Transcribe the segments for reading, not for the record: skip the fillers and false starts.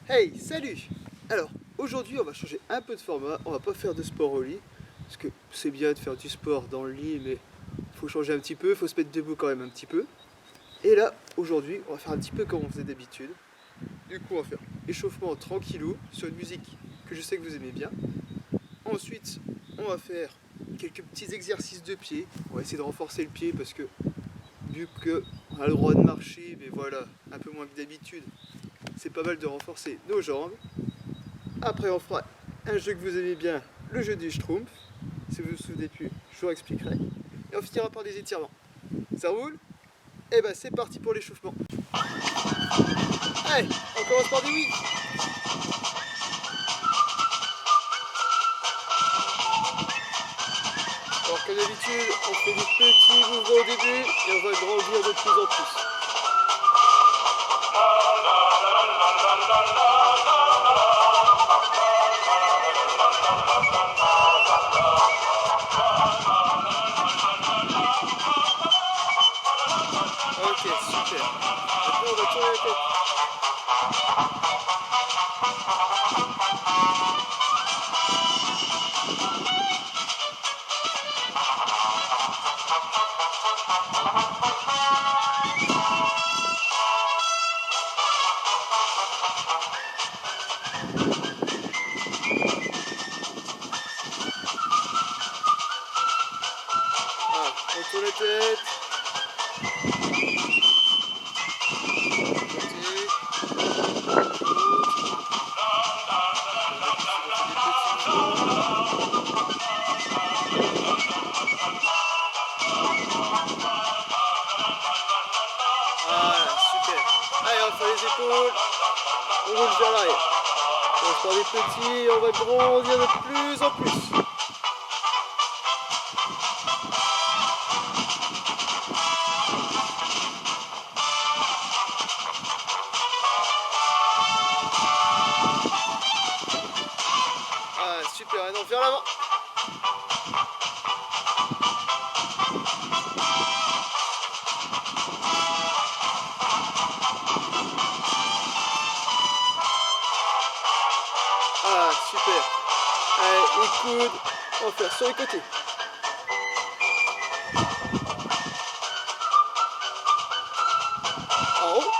Hey, salut! Alors, aujourd'hui on va changer un peu de format, on va pas faire de sport au lit, parce que c'est bien de faire du sport dans le lit, mais faut changer un petit peu, faut se mettre debout quand même un petit peu. Et là, aujourd'hui, on va faire un petit peu comme on faisait d'habitude. Du coup, on va faire échauffement tranquillou, sur une musique que je sais que vous aimez bien. Ensuite, on va faire quelques petits exercices de pied. On va essayer de renforcer le pied parce que, vu qu'on a le droit de marcher, mais voilà, un peu moins que d'habitude, c'est pas mal de renforcer nos jambes. Après, on fera un jeu que vous aimez bien, le jeu du Schtroumpf. Si vous vous souvenez plus, je vous expliquerai. Et on finira par des étirements. Ça roule? Et ben c'est parti pour l'échauffement. Allez, on commence par des oui. Alors comme d'habitude, on fait des petits mouvements au début et on va grandir de plus en plus. Ok, super. Maintenant on va tourner la tête. Ah, on tourne la tête. Voilà, super. Allez, on va faire les épaules. On roule vers l'arrière. On va faire des petits, on va grandir de plus en plus. Ah, super, et non, vers l'avant. Ah, super. Allez, les coudes, on va faire sur les côtés. En haut.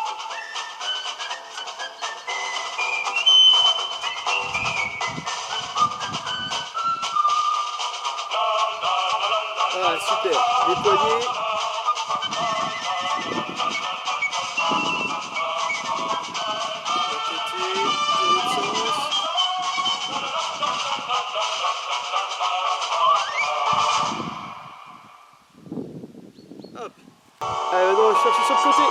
Ah, super. Les poignets. D'un côté, de l'autre sens. Hop. Allez, maintenant, on va chercher sur le côté.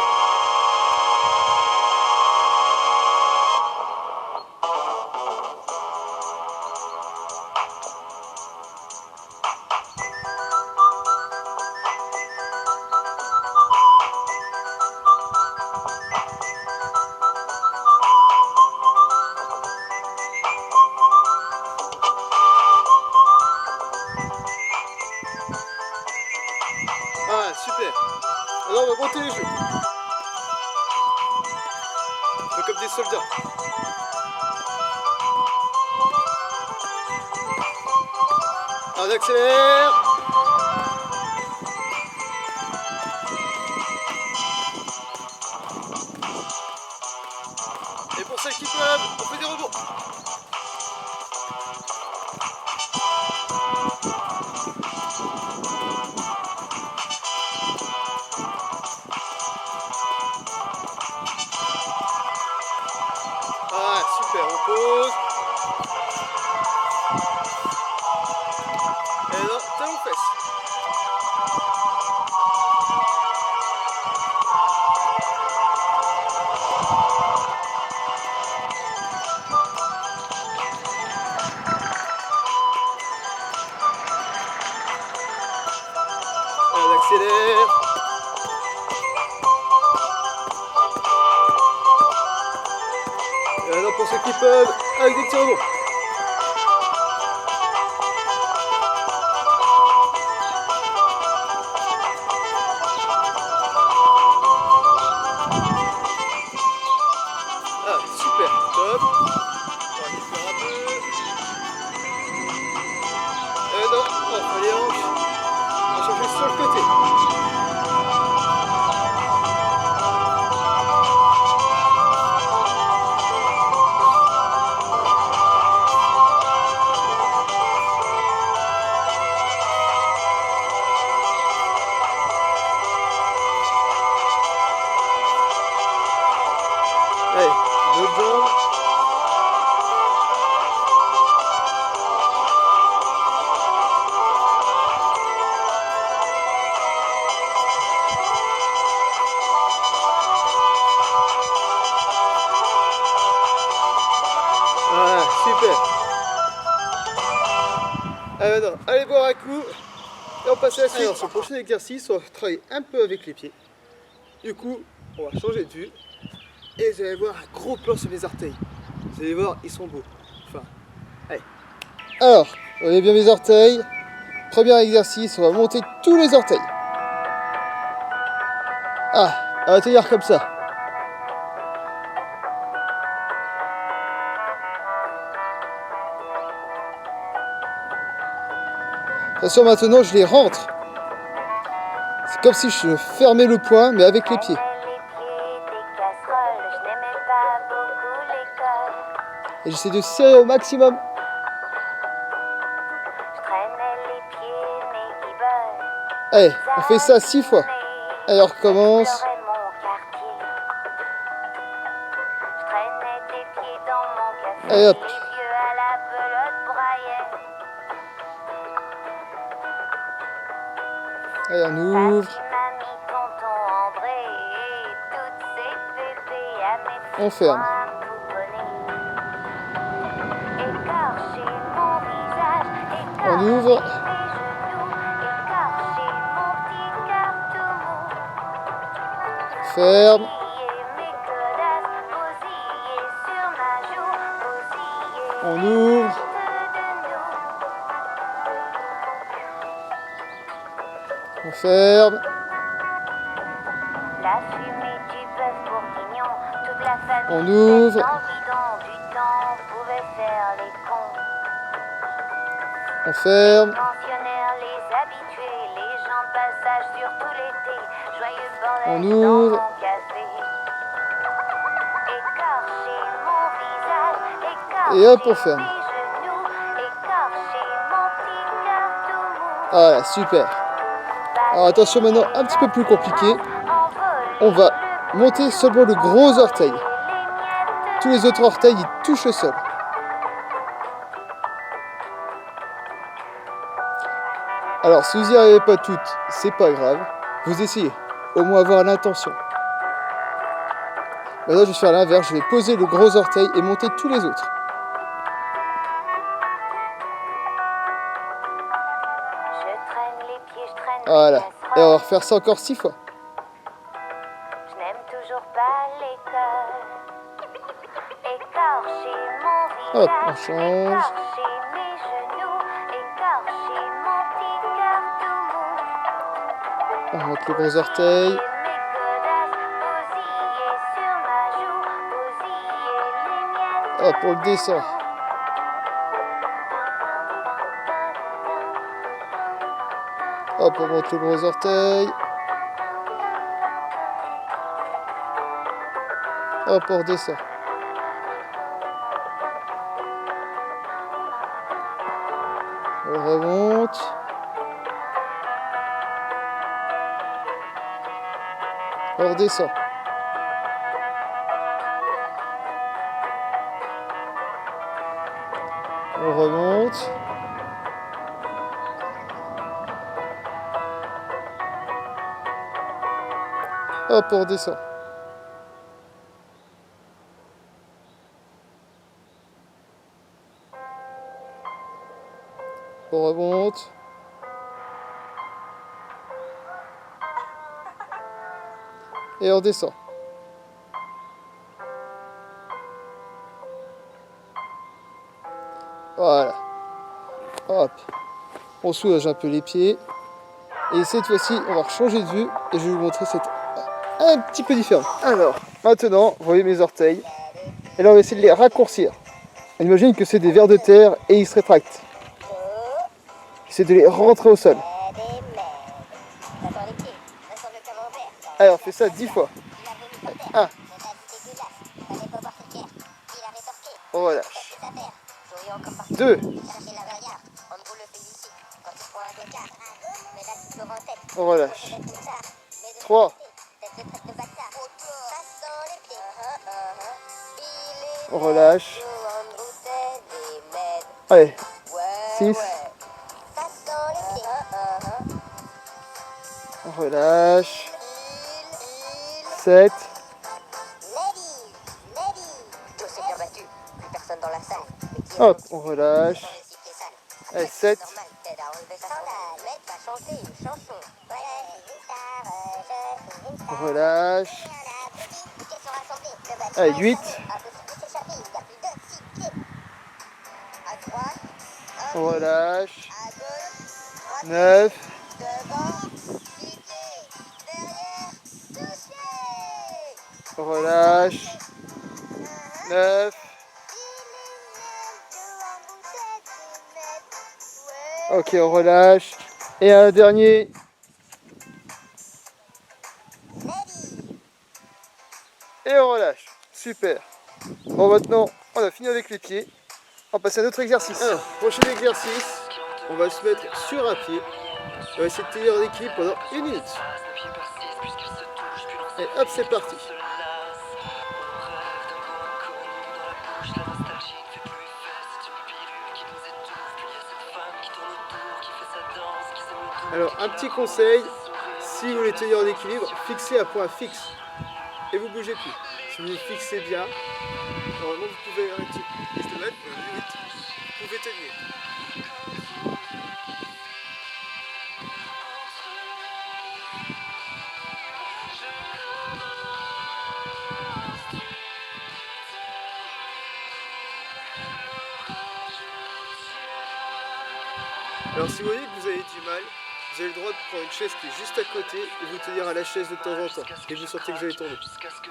Ah, super. Alors, on va monter les genoux. Un peu comme des soldats. On accélère. Et pour celles qui peuvent, on fait des rebonds. Ah, super, on pose. Et là, talon fesses. On accélère. Et maintenant pour ceux qui peuvent, avec des petits rebonds. Ah, super, top. de jambe. Voilà, super. Allez, maintenant, allez boire un coup et on passe à la suite. Alors, sur le prochain exercice, on va travailler un peu avec les pieds. Du coup, on va changer de vue et vous allez voir un gros plan sur mes orteils. Vous allez voir, ils sont beaux. Enfin, allez. Alors, vous voyez bien mes orteils. Premier exercice, on va monter tous les orteils. Ah, on va tenir comme ça. Attention, maintenant je les rentre. C'est comme si je fermais le poing, mais avec les pieds. Et j'essaie de serrer au maximum. Allez, on fait ça 6 fois. Allez, on recommence. Allez hop. Allez, on ouvre. On ferme. On ouvre. Ferme. On ouvre. On ferme. On ouvre. On ferme. On ouvre. Et hop, on ferme. Voilà, super. Alors attention maintenant, un petit peu plus compliqué. On va monter seulement le gros orteil. Tous les autres orteils, ils touchent le sol. Alors si vous n'y arrivez pas toutes, c'est pas grave. Vous essayez, au moins avoir l'intention. Maintenant je vais faire l'inverse, je vais poser le gros orteil et monter tous les autres. Voilà, et on va refaire ça encore 6 fois. Je n'aime toujours pas l'école. Écorcher mon Hop, visage, on change. écorcher mes genoux, écorcher mon petit cœur tout mou. On monte le gros orteil. Mes godasses, bousiller sur ma joue, bousiller les miennes. Hop, on le descend. Hop, on monte le gros orteil. Hop, on redescend. On remonte. On redescend. On remonte. Hop, on redescend. On remonte. Et on descend. Voilà. Hop. On soulage un peu les pieds. Et cette fois-ci, on va changer de vue. Et je vais vous montrer cette un petit peu différent. Alors, maintenant, vous voyez mes orteils. Et là, on va essayer de les raccourcir. On imagine que c'est des vers de terre et ils se rétractent. C'est de les rentrer au sol. Alors, on fait ça 10 fois. 1. On relâche. 2. On relâche. 3. On relâche. Allez, 6. On relâche. 7. Hop, on relâche. Allez, 7. On relâche. Allez, 8. On relâche. 9. On relâche. 9. Ok, on relâche. Et un dernier. Et on relâche. Super. Bon, maintenant, on a fini avec les pieds. On va passer à un autre exercice. Alors, prochain exercice, on va se mettre sur un pied. On va essayer de tenir en équilibre pendant 1 minute. Et hop, c'est parti. Alors, un petit conseil, si vous voulez tenir en équilibre, fixez un point fixe et vous ne bougez plus. Si vous fixez bien, normalement vous pouvez arrêter. Et je te mets 1 minute, vous pouvez tenir. Alors si vous voyez que vous avez du mal, vous avez le droit de prendre une chaise qui est juste à côté et vous tenir à la chaise de temps en temps. Et vous sentez que vous allez tomber.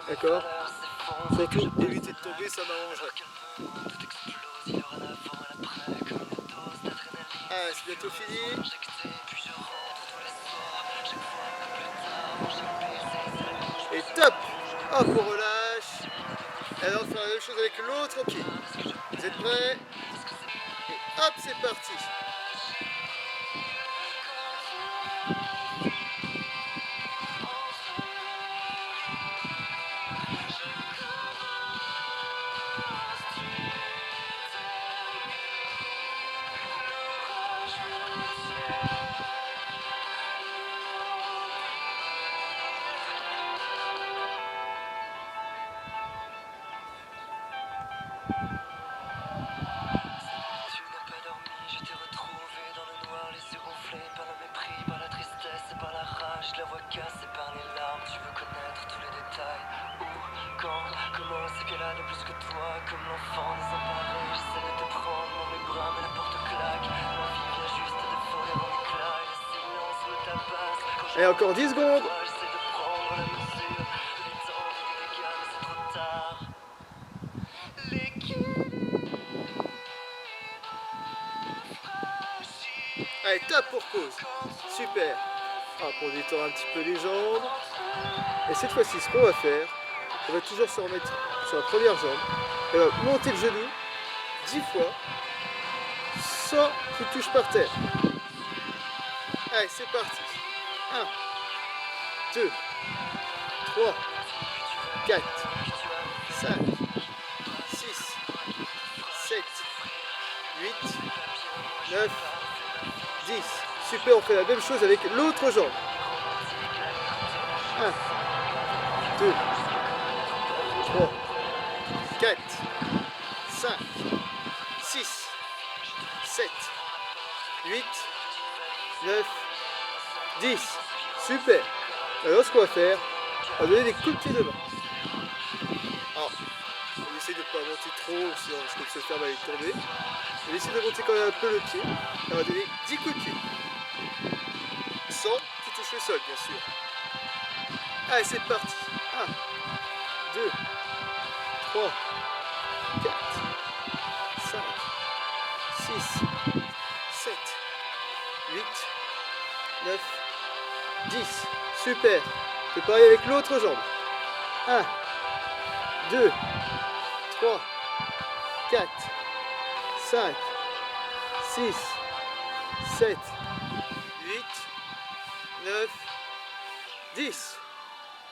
D'accord? Surtout, évitez de tomber, ça m'arrangerait. Ah, c'est bientôt fini. Et top! Hop, on relâche. Et alors, on va faire la même chose avec l'autre pied. Vous êtes prêts? Et hop, c'est parti. Je la vois cassée par les larmes, tu veux connaître tous les détails. Où, quand, comment, c'est qu'elle a de plus que toi. Comme l'enfant désemparé, j'essaie de te prendre dans mes bras, mais la porte claque. Ma vie vient juste de voler en éclats, et le silence me tabasse. Et encore 10 secondes. J'essaie de prendre la mesure de l'étendue des dégâts, mais c'est trop tard. Allez, top pour pause. Super. On détend un petit peu les jambes. Et cette fois-ci, ce qu'on va faire, on va toujours se remettre sur la première jambe. Et on va monter le genou 10 fois sans qu'il touche par terre. Allez, c'est parti. 1, 2, 3, 4, 5, 6, 7, 8, 9, 10. Super, on fait la même chose avec l'autre jambe. 1, 2, 3, 4, 5, 6, 7, 8, 9, 10. Super. Alors ce qu'on va faire, on va donner des coups de pied de main. Alors, on essaie de ne pas monter trop, sinon on risque de se faire mal et de tomber. On essaie de monter quand même un peu le pied. Et on va donner 10 coups de pied. Sans qu'il touche le sol, bien sûr. Allez, c'est parti. 1, 2, 3, 4, 5, 6, 7, 8, 9, 10. Super. C'est pareil avec l'autre jambe. 1, 2, 3, 4, 5, 6, 7, 8, 9, 10.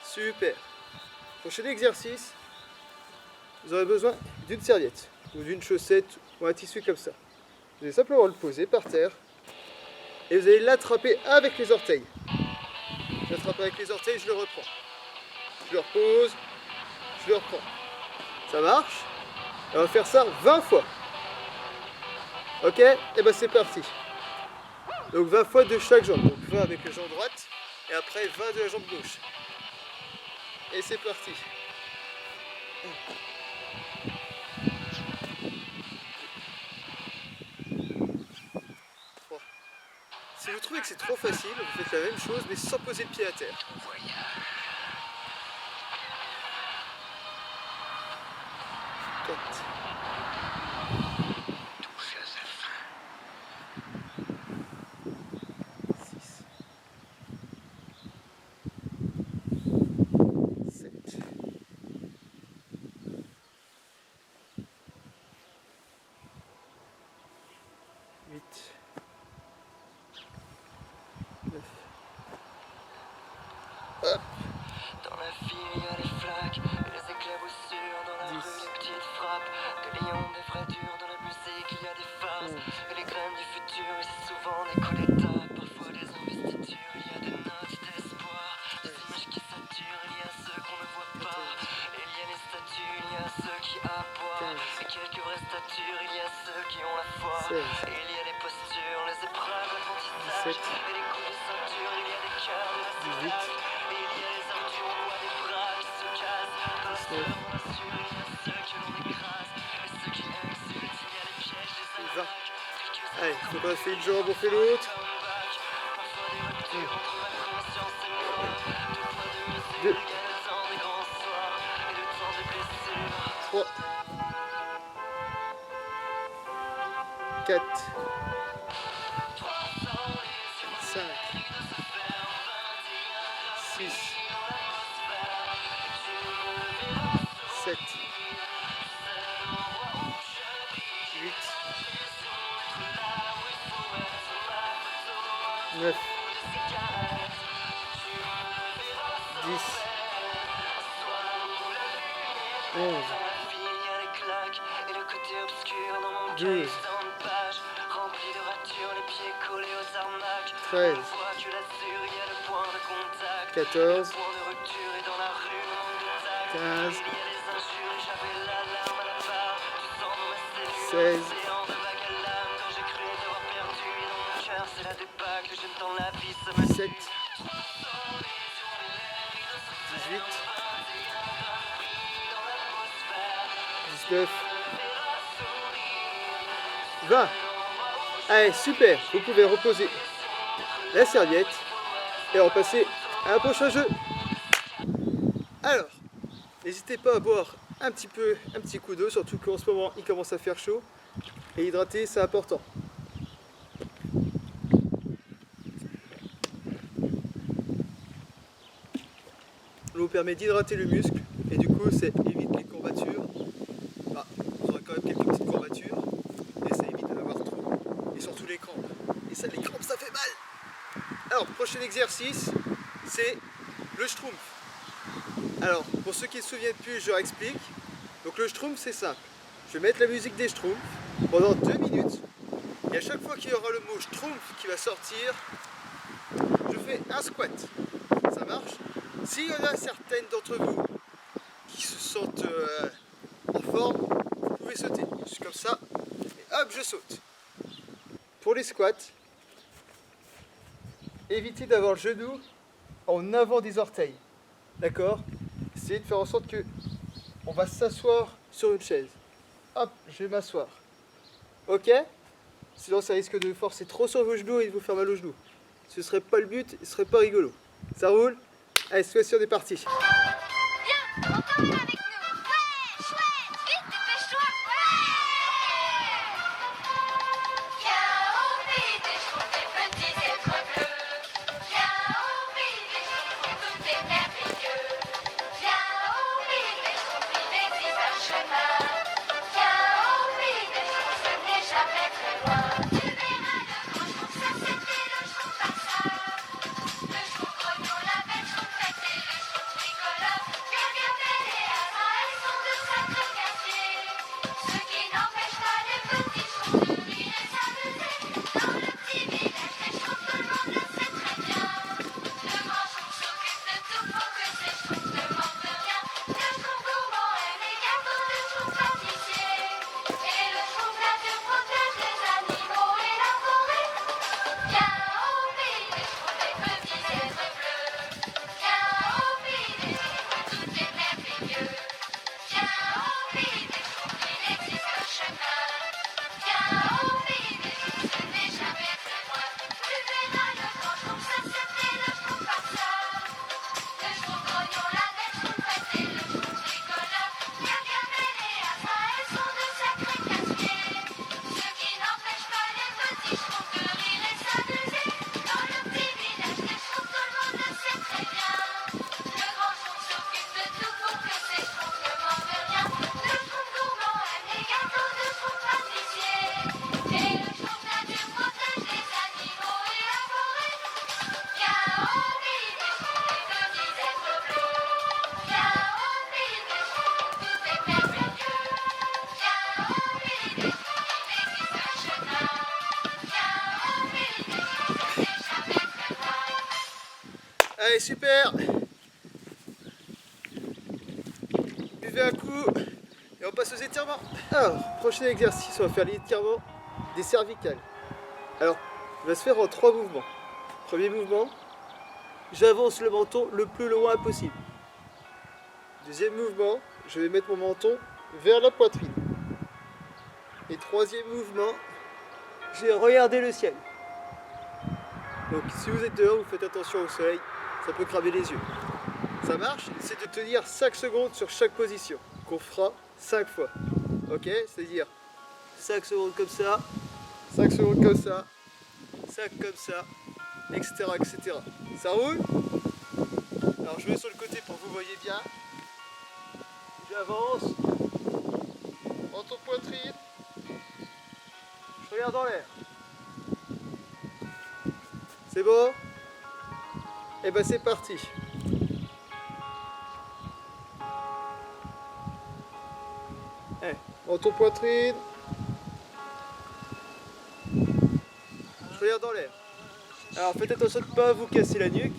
Super. Prochain exercice. vous aurez besoin d'une serviette ou d'une chaussette ou un tissu comme ça. Vous allez simplement le poser par terre et vous allez l'attraper avec les orteils. Je l'attrape avec les orteils, je le reprends. Je le repose, je le reprends. Ça marche? Et on va faire ça 20 fois. Ok? Et ben c'est parti. Donc 20 fois de chaque jambe. Donc 20 avec la jambe droite et après 20 de la jambe gauche. Et c'est parti. 3. Si vous trouvez que c'est trop facile, vous faites la même chose mais sans poser le pied à terre. 4. 6. 7. 8. 9. Hop. Dans la ville, il y a les flaques et les éclaboussures. Dans la 10. rue, les petites frappes, des lions, des vrais durs. Dans la musique, il y a des farces et les graines du futur. Et c'est souvent des coups d'état, parfois des investitures. Il y a des notes d'espoir, des images qui saturent. Il y a ceux qu'on ne voit pas, et il y a les statues. Il y a ceux qui aboient, et quelques vraies statures. Il y a ceux qui ont la foi, et il y a les postures, les épreuves, l'apprentissage, et les coups de ceinture. Il y a des cœurs, de la 18. et il y a les hommes du roi, des bras qui se cassent. Dans la sueur, dans la sueur, il y a ceux que l'on écrase, et ceux qui insultent. Il y a les pièges, des 20. attaques. Allez, faut qu'on fait une jambe, on fait l'autre. 2. 3. 4. 5. 6. 7. 8. 9. 10. 11. 12. 13. 14. 15. 16. 17. 18. 19. 20. Allez, super. Vous pouvez reposer la serviette et repasser à un prochain jeu. Alors, n'hésitez pas à boire un petit coup d'eau, surtout qu'en ce moment il commence à faire chaud. Et hydrater, c'est important. L'eau permet d'hydrater le muscle et du coup ça évite les courbatures. Bah, vous aurez quand même quelques petites courbatures, mais ça évite d'en avoir trop. Et surtout les crampes. Et ça, les crampes, ça fait mal. Alors, prochain exercice, c'est le schtroumpf. Alors, pour ceux qui ne se souviennent plus, je leur explique. Donc le schtroumpf, c'est simple. Je vais mettre la musique des schtroumpfs pendant 2 minutes. Et à chaque fois qu'il y aura le mot schtroumpf qui va sortir, je fais un squat. Ça marche? S'il y en a certaines d'entre vous qui se sentent en forme, vous pouvez sauter. Juste comme ça. Et hop, je saute. Pour les squats, évitez d'avoir le genou en avant des orteils. D'accord? Essayez de faire en sorte que on va s'asseoir sur une chaise. Hop, je vais m'asseoir. Ok? Sinon ça risque de forcer trop sur vos genoux et de vous faire mal aux genoux. Ce serait pas le but, ce serait pas rigolo. Ça roule? Allez, cette fois-ci on est parti. Viens, on t'emmène avec nous. Ouais, chouette, vite, dépêche-toi. Ouais. Viens au pays des schtroumpfs, des petits êtres bleus. Viens au pays des schtroumpfs, tout est merveilleux. Viens au pays des schtroumpfs, il existe un chemin. Viens au pays des schtroumpfs, ce n'est jamais très loin. Tu verras le gros schtroumpf, ça c'était le schtroumpf farceur. Le schtroumpf grognon, la belle schtroumpfette et le schtroumpf tricolore. Viens, viens, fais-les super. Buvez un coup et on passe aux étirements. Alors, prochain exercice, on va faire l'étirement des cervicales. Alors, il va se faire en 3 mouvements. Premier mouvement, j'avance le menton le plus loin possible. Deuxième mouvement, je vais mettre mon menton vers la poitrine. Et troisième mouvement, je vais regarder le ciel. Donc si vous êtes dehors, vous faites attention au soleil, ça peut cramer les yeux. Ça marche, c'est de tenir 5 secondes sur chaque position, qu'on fera 5 fois. Ok, c'est-à-dire 5 secondes comme ça, 5 secondes comme ça, 5 comme ça, etc. etc. Ça roule? Alors je mets sur le côté pour que vous voyez bien. J'avance, menton poitrine, je regarde dans l'air. C'est bon? Et ben c'est parti. Menton poitrine. Je regarde dans l'air. Alors faites attention de ne pas vous casser la nuque.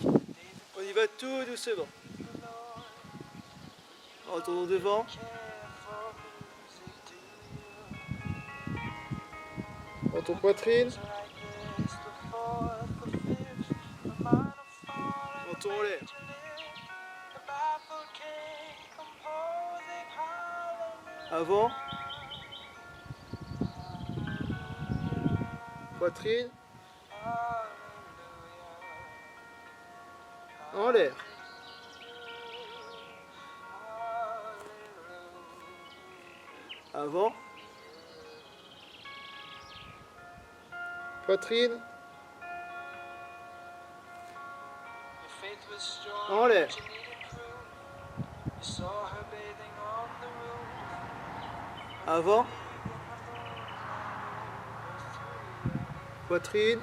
On y va tout doucement. En retournant devant. Menton poitrine. Menton en l'air. Avant. Poitrine. En l'air. Avant. Poitrine. En l'air. Avant. Poitrine.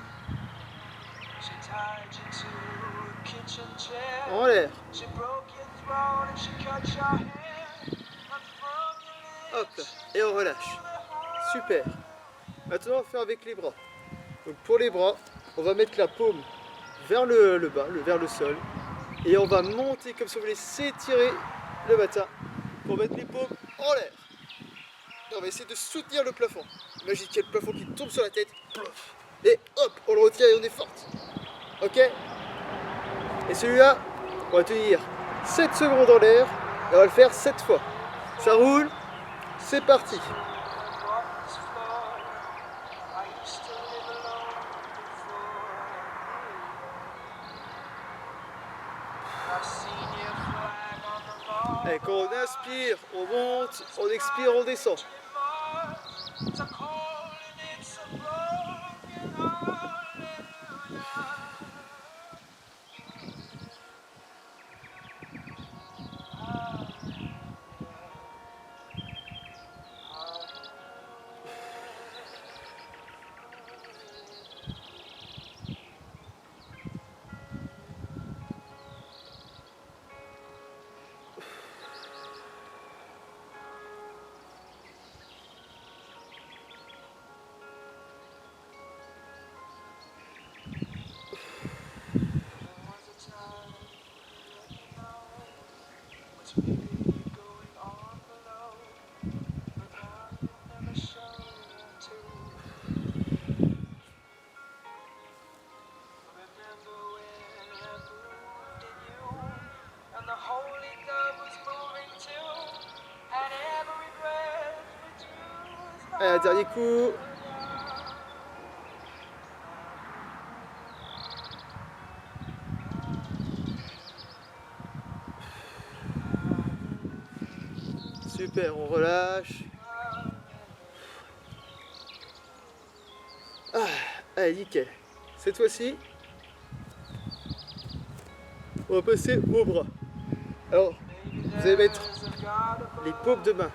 En l'air. Hop, et on relâche. Super. Maintenant, on va faire avec les bras. Donc pour les bras, on va mettre la paume vers le bas, vers le sol. Et on va monter comme si on voulait s'étirer le matin pour mettre les paumes en l'air. Et on va essayer de soutenir le plafond. Imagine qu'il y a le plafond qui tombe sur la tête. Et hop, on le retient et on est forte. Ok? Et celui-là, on va tenir 7 secondes en l'air et on va le faire 7 fois. Ça roule, c'est parti. Et quand on inspire, on monte, on expire, on descend. Allez, dernier coup. Super, on relâche. Ah, allez, nickel. Cette fois-ci, on va passer aux bras. Alors, vous allez mettre les paumes de main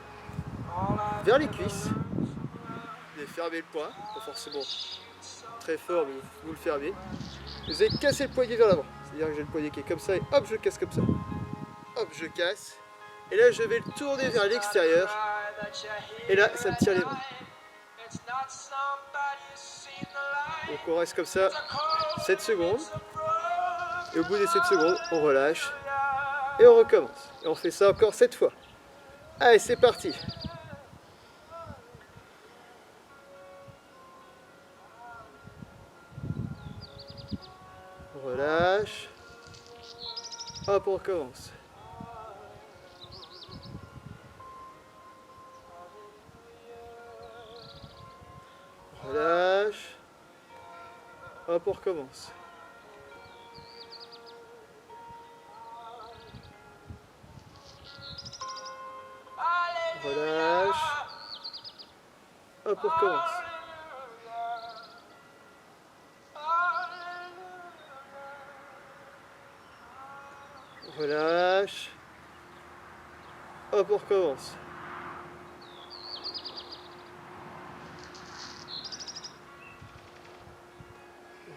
vers les cuisses. Vous allez fermer le poing, pas forcément très fort, mais vous le fermez. Vous allez casser le poignet vers l'avant. C'est-à-dire que j'ai le poignet qui est comme ça et hop, je casse comme ça. Hop, je casse. Et là, je vais le tourner vers l'extérieur. Et là, ça me tire les bras. Donc on reste comme ça 7 secondes. Et au bout des 7 secondes, on relâche. Et on recommence. Et on fait ça encore 7 fois. Allez, c'est parti. On relâche. Hop, on recommence. On relâche. Hop, on recommence. Relâche. Hop, on recommence. Relâche. Hop, on recommence.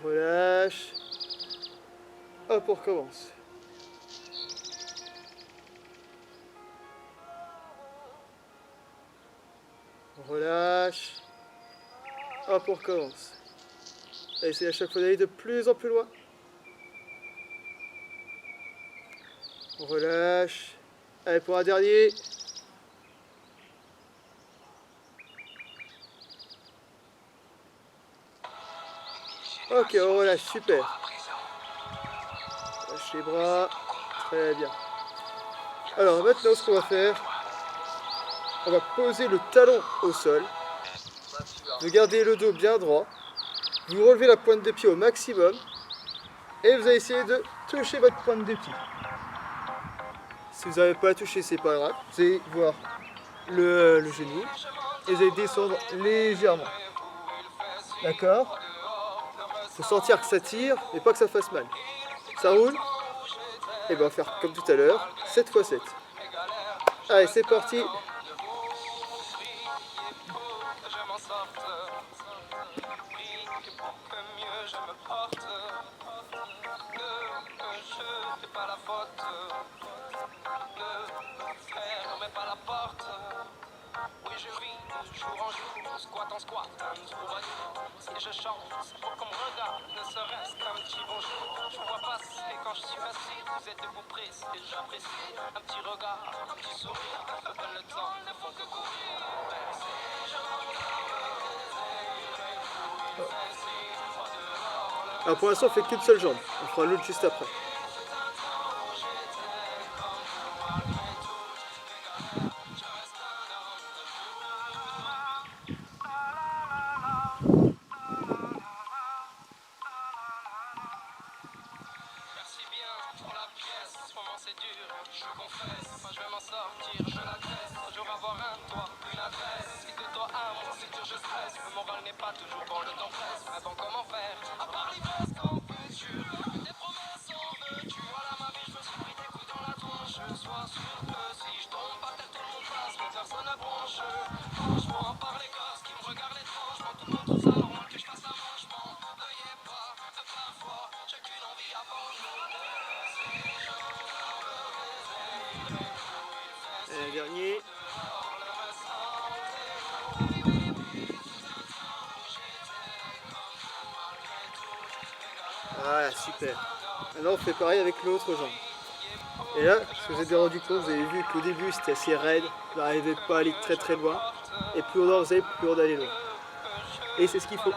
Relâche. Hop, on recommence. Relâche. Hop, on recommence. Essayez à chaque fois d'aller de plus en plus loin. On relâche. Allez, pour un dernier. Ok, on relâche, super. Lâche les bras. Très bien. Alors maintenant, ce qu'on va faire, on va poser le talon au sol. Vous gardez le dos bien droit. Vous relevez la pointe de pied au maximum. Et vous allez essayer de toucher votre pointe de pied. Si vous n'avez pas à toucher, c'est pas grave. Vous allez voir le genou. Et vous allez descendre légèrement. D'accord ? Il faut sentir que ça tire, mais pas que ça fasse mal. Ça roule ? Et bien on va faire comme tout à l'heure, 7 x 7. Allez, c'est parti. Oui, je vis jour en jour, squat en squat, un tour à tour. Si je chante, c'est pour qu'on me regarde, ne serait-ce qu'un petit bonjour. Je vous vois passer quand je suis facile, vous êtes debout pressé, j'apprécie. Un petit regard, un petit sourire, me donne le temps, ne font que courir. Alors pour l'instant, on fait qu'une seule jambe. On fera l'autre juste après. Merci bien pour la pièce, en ce moment c'est dur, je confesse. Moi je vais m'en sortir, je l'adresse. Un jour avoir un toit, une adresse. Si de toi à moi c'est dur, je stresse. Le moral n'est pas toujours quand le temps presse. Mais bon, comment faire? À part l'ivresse qu'en futur, des promesses en veux-tu? Voilà ma vie, je me suis pris des coups dans la tronche. Sois sûr que si je tombe par terre, tout le monde passe, mais personne ne bronche. Franchement, par les gosses qui me regardent étrangement, tout le monde trouve ça normal que je fasse un manchement. Veuillez pas, parfois, j'ai qu'une envie avant de Et un dernier. Voilà, super. Maintenant, on fait pareil avec l'autre jambe. Et là, ce que vous avez bien rendu compte, vous avez vu qu'au début, c'était assez raide. Vous n'arrivez pas à aller très très loin. Et plus on avance, plus on allait loin. Et c'est ce qu'il faut.